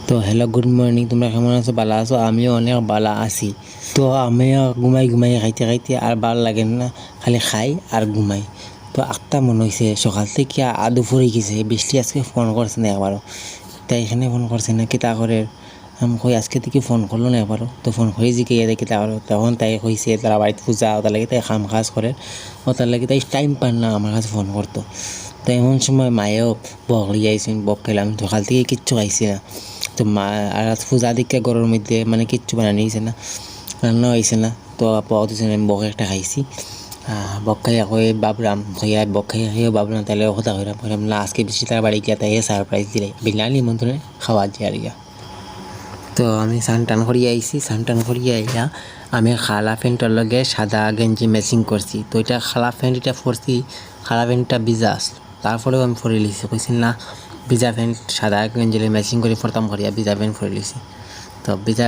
তো hello, good morning. তোমরা কেমন আছো? ভালো আছো? আমিও অনেক ভালো আছি। তো আমিও ঘুমাই ঘুমাই খাইতে খাইতে আর ভালো লাগে না, খালি খাই আর ঘুমাই। তো আটটা মনে হয়েছে সকাল থেকে দুপুরে গেছে, বৃষ্টি আজকে ফোন করছে না একবারও। তাই এখানে ফোন করছে না, কিতা করে আমি কই আজকে থেকে ফোন করলো না একবারও। তো ফোন করে জিকে দেখি তা তখন তাই কইছে তারা বাড়িতে পূজা, ওটার লাগে তাই কাম কাজ করে, ওটার লাগে তাই টাইম পান না আমার কাছে ফোন করতো। তো এমন সময় মায়েও বক লিয়ে আইসেন, বক খেলাম। সকাল থেকে কিচ্ছু খাইছি না। তো মা আর পূজা দিকে গরমের মধ্যে মানে কিচ্ছু বানানি হয়েছে না, রান্না হয়েছে না। তো পাওয়া দিয়েছে, আমি বক একটা খাইছি। বক খাই কই বাবরাম খাইয়া, বক খাইয়া বাবরাম তাহলে কথা কইরাম না, আজকে বেশি তার বাড়ি গিয়া তাই সারপ্রাইজ দিলে বিনা নিমন্ত্রণে খাওয়া যায় আর গিয়া। তো আমি স্নান টান করিয়া আইছি, স্নান টান করিয়া আইয়া আমি খালা প্যান্টের লগে সাদা গেঞ্জি ম্যাচিং করছি। তো এটা খালা প্যান্ট এটা পরছি, খালা প্যান্টটা ভিজা আসলো, তারপরেও আমি পরে লিছি। কইছি না, ভিজা প্যান্ট সাদা গেঞ্জির ম্যাচিং করে পরতাম করিয়া ভিজা প্যান্ট পরে লিছি। তো ভিজা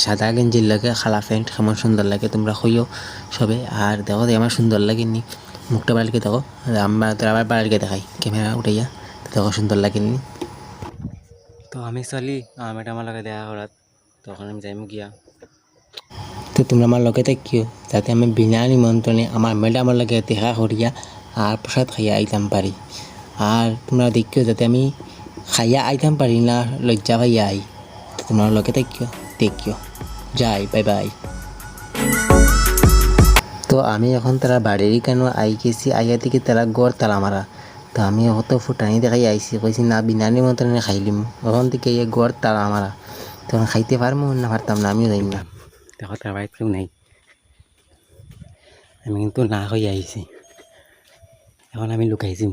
সাদা গেঞ্জির লগে খালা প্যান্ট কেমন সুন্দর লাগে তোমরা কইও সবে। আর দেখো আমার সুন্দর লাগেনি, মুখটা বাড়িকে দেখো, আমরা তোর আবার বাড়িকে দেখাই ক্যামেরা উঠাইয়া, দেখো সুন্দর লাগেনি। তো আমি চলি ম্যাডামের লগে দেখা করাত, তখন আমি যাইম গিয়া। তো তোমরা আমার লগে থাকিও, যাতে আমি বিনা নিমন্ত্রণে আমার ম্যাডামের লগে দেখা করিয়া আর প্রসাদ খাইয়া আইতাম পারি। আর তোমরা দেখিও যাতে আমি খাইয়া আইতাম পারি না, লজ্জা পাইয়া আই। তো তোমরা লগে থাকিও, দেখিও। যাই, বাই বাই। তো আমি এখন তারা বাড়িরই কেন আই গেছি, আইয়া থেকে তারা গড় তালা মারা। তো আমি অত ফুটানি দেখাই আইসি, কইছি না বিনা নিমন্ত্রণে খাইলিম। ওখান থেকে এই গড় তালা মারা, তখন খাইতে পারবো না, পারতাম না, আমিও যাই না। দেখো তার বাড়িতে কেউ নাই, আমি কিন্তু না হয়ে আইছি। এখন আমি লুকাইছি।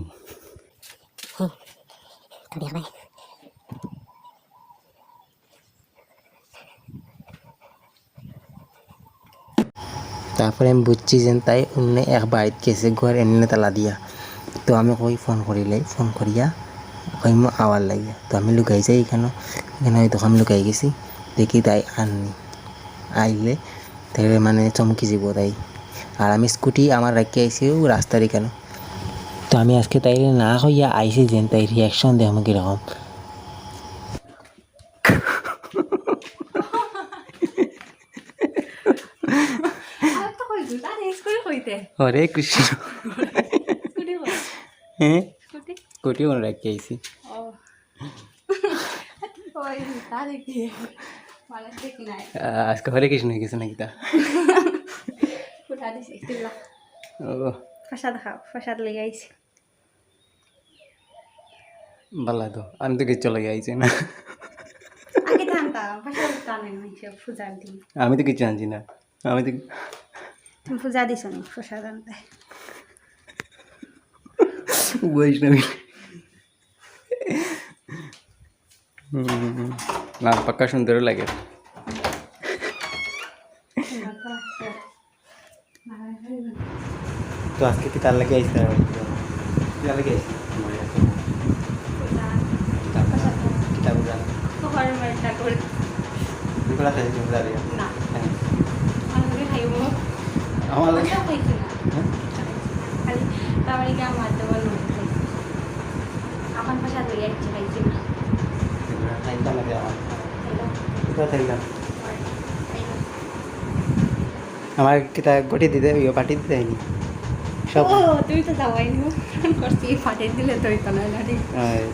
তারপরে আমি বুঝছি যে তাই অন্য এক বাড়িতে গেছে ঘর এনে তালা দিয়া। তো আমি কই ফোন করিলে, ফোন করিয়া কই মো আওয়ার লাগিয়া। তো আমি লুকাই যাই এখানে হয়তো আমি লুকাই গেছি। দেখি তাই আননি, আইলে তাই মানে চমকি যাব তাই। আর আমি স্কুটি আমার রাখি আইছি রাস্তারই কেন। তো আমি আজকে তাই না হইয়া আইসি যেন তাই রিয়াকশন দেখ আমাকে কিরকম। হরে কৃষ্ণ। হ্যাঁ, স্কুটি মনে রাখি আইসি। আজকে হরে কৃষ্ণ হয়ে গেছে নাকি তা? প্রসাদ লেগে আইছি। ভালো তো, আমি তো কিচ্ছু লাগে আইছি না। আমি তো কিছু আনছি না, আমি তো তুমি পূজা দিছ নি প্রসাদ আনতে? বৈষ্ণবী না, পাক্কা সুন্দর লাগে। তো আজকে কি তার লাগে আইসি, তার লাগে আইসি কিতাব আমার লাগে। আমার কিতা গটি দিতে পাঠিয়ে দিতে হয়নি সব। তুমি তো যাওয়াই নি, করছি ফাটিয়ে দিলে তো হইতো না।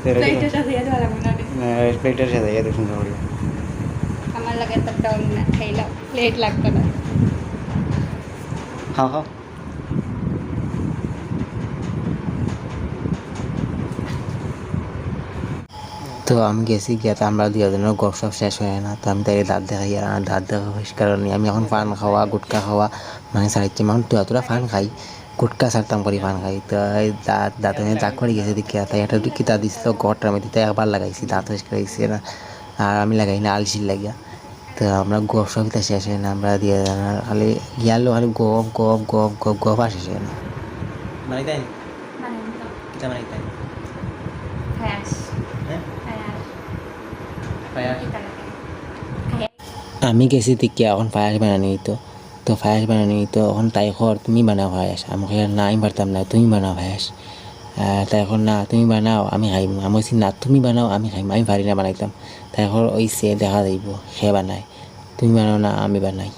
প্লেটের সাথে প্লেটের সাথে এত সুন্দর করে আমার লাগে তো ডং না খাইলাম, প্লেট লাগতো না। হ্যাঁ হ্যাঁ। তো আমি গেছি গিয়া, তো আমরা দুজনের গপ সব শেষ হয় না। তো আমি তাই দাঁত দেখাই, আর দাঁত দেখা পরিষ্কার নেই। আমি এখন পান খাওয়া গুটকা খাওয়া মানে ছাড়াচ্ছি, এখন তোরা পান খাই, গুটকা ছাড়তাম করি পান খাই। তো এই দাঁত দাগ করে গেছে দেখিয়া, তাই একটা কিতা দিছিল গড়টার মধ্যে, তাই একবার লাগাইছি, দাঁত পরিষ্কার হয়েছে না। আর আমি লাগাই না আলসির লাগিয়া। তো আমরা গপ সব কিতা শেষ হয় না, আমরা দিয়ে খালি গিয়ালো খালি গপ গপ গপ গপ গপ আর শেষ হয় না। মানে তাই কিতা মানে তাই আমি গেছি দেখি এখন পায়াস বানানি তো। তো পায়াস বানানি তো এখন তাই খর তুমি বানাও পায়াস, আমাকে না আমি পারতাম না, তুমি বানাও পায়াস। তাই এখন না তুমি বানাও আমি খাইম, আমি বলছি না তুমি বানাও আমি খাইম, আমি পারি না বানাইতাম। তাই এখন ওইসে দেখা যাইব সে বানায়, তুমি বানাও না আমি বানাই।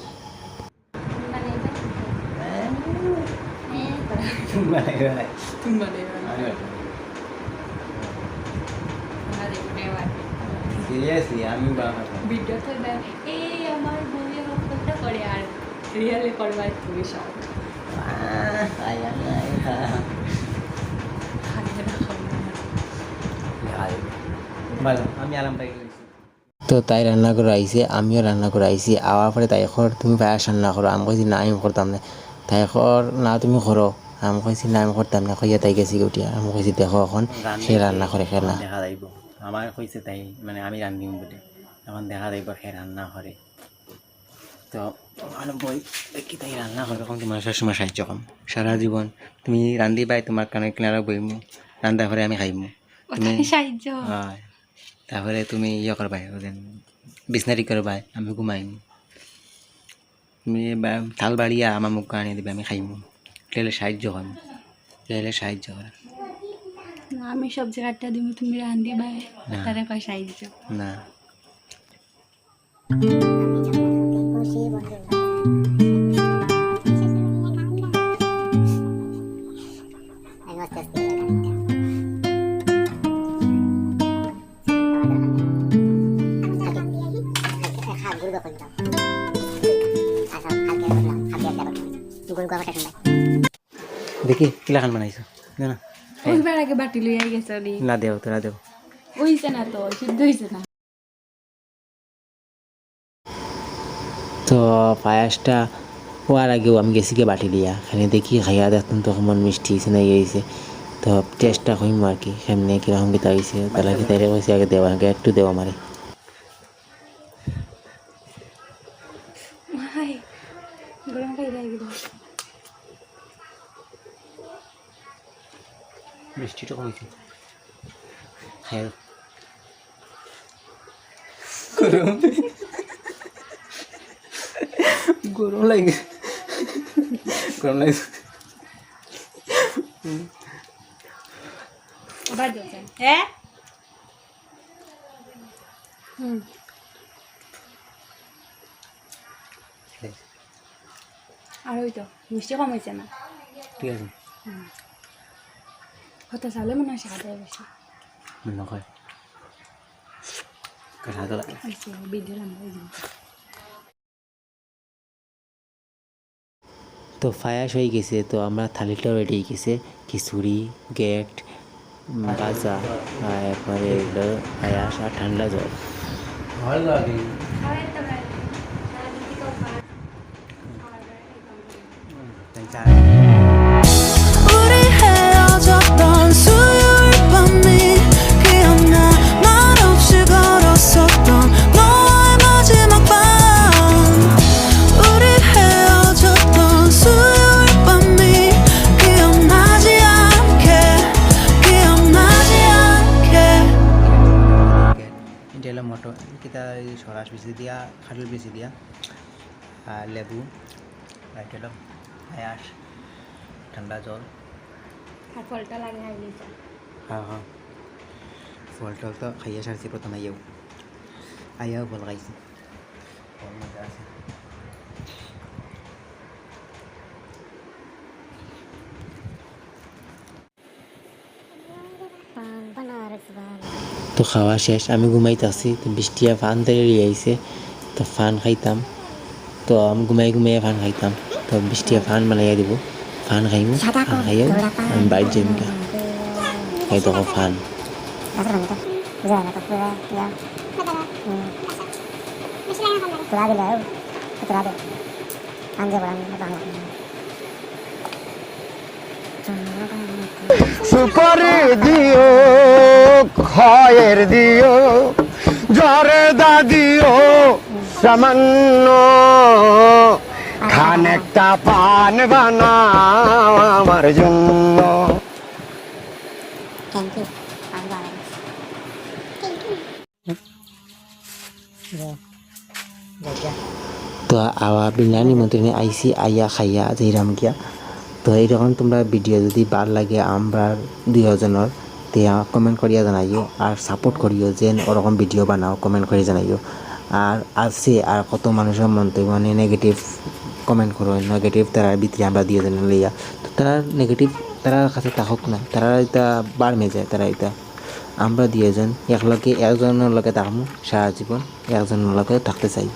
সিরিয়াসলি আমি ভিডিওতে দেয় এই আমার বউয়ের অপরাধটা করে আর রিয়েলে করবার তুমি সব আমি আরাম পাই। তো তাই রান্না করে আইসি, আমিও রান্না করে আইসি। আওয়ার পরে তাই এখন তুমি পায়াস রান্না করো, আমি কইছি না আমি করতাম না। তাই এখন না তুমি করো, আমি কইছি না আমি করতাম না, কইয়া তাই গেছি উঠিয়া। আমি কইছি দেখো এখন সে রান্না করে খেলা দেখা যাইব, আমার কইছে তাই মানে আমি রান্ধিম বলে, এখন দেখা যাইব সে রান্না করে। তো ওখানে বই দেখি তাই রান্না করে, এখন তোমার সবসময় সাহায্য কম সারা জীবন তুমি রান্ধি পাই, তোমার কানে কিনারা বইমু, রান্না করে আমি খাইমু, তুমি সাহায্য হয়। তারপরে তুমি ইয়ে করবাই বিছনারি করবাই, আমি ঘুমাইমু, তুমি থাল বাড়িয়া আমার মুখ আনিয়ে দিবে আমি খাইমু, তেলে সাহায্য করবো, তেলে সাহায্য করে আমি সব জায়গাটা দিব তুমি রান্ধি ভাই তারে কয় সাহায্য না। দেখি কিলা খান বানাইছো না ওইবার আগে বাটি লইয়া গেছে না দেও তোরা দেও হইছে না তো সিদ্ধ হইছে না। তো পায়াসটা হওয়ার আগেও আমি গেছি গিয়ে বাটি দিয়া, এখানে দেখি খাইয়া দেখতাম তো কেমন মিষ্টি হয়েছে না ইয়ে হয়েছে। তো টেস্টটা হইম আর কি সেমনি কীরকম কিতা হয়েছে, তাহলে কি তাইরে কইছে আগে দেওয়া আগে একটু দেওয়া মারে গরম খাই যাই গেল মিষ্টিটা কমেছে হ্যাঁ গরম গরম লাগে গরম লাগে আবার দিয়েছেন হ্যাঁ আর ওই তো মিষ্টি কম হয়েছে না ঠিক আছে হতে চালে মনে হয় সাদা বেশি মনে হয় সাদা লাগে ভিডিও রান্না। তো ফায়াস হয়ে গেছে, তো আমরা থালিটাও রেডি হয়ে গেছে, খিচুড়ি গেট ভাজা একবারে ফায়াস আর ঠান্ডা জল ভালো লাগে। 우리 헤어졌던 수요일 밤이 기억나 말없이 걸었었던 너와의 마지막 밤 우리 헤어졌던 수요일 밤이 기억나지 않게 এটা হলো মটর কিতা সরাস বেশি দিয়া খাটুল বেশি দিয়া আর লেবু আর এটা হলো পায়াস ঠান্ডা জল আর ফলটা লাগে হাইলে হ্যাঁ হ্যাঁ ফল টল তো খাইয়া সারছি প্রথম আইয়াও ফল খাইছি ফল মজা আছে। তো খাওয়া শেষ, আমি ঘুমাইতেছি, তো বৃষ্টিয়া ফান তৈরি আইছে, তো ফান খাইতাম, তো আমি ঘুমাই ঘুমাইয়ে ফান খাইতাম, তো বৃষ্টিয়া ফান বানাইয়া দিব, ফান খাইমু, ফান খাইও আমি বাইর যাইম গা এই দেখো ফান সুপারি দিও খয়ের দিও জ্বরে দাদিও সামান্য খানেকটা পান বানাও আমার জন্য। তো আওয়া বিনা নিমন্ত্রণে আইসি আইয়া খাইয়া যাইরাম গিয়া, তো এইরকম তোমরা ভিডিও যদি ভাল লাগে আমরা দুজনের তিয়া কমেন্ট করিয়া জানাইও আর সাপোর্ট করিও যে ওরকম ভিডিও বানাও কমেন্ট করে জানাইও আর আছে আর কত মানুষের মন্তব্য মানে নেগেটিভ কমেন্ট করো নেগেটিভ তারার ভিতরে আমরা দিয়ে জানি লইয়া তো তারা নেগেটিভ তারার কাছে থাকুক না তারা এটা বার মে যায় তারা এটা আমরা দুজন একজনের লগে থাকবো সারা জীবন একজনের লগে থাকতে চাই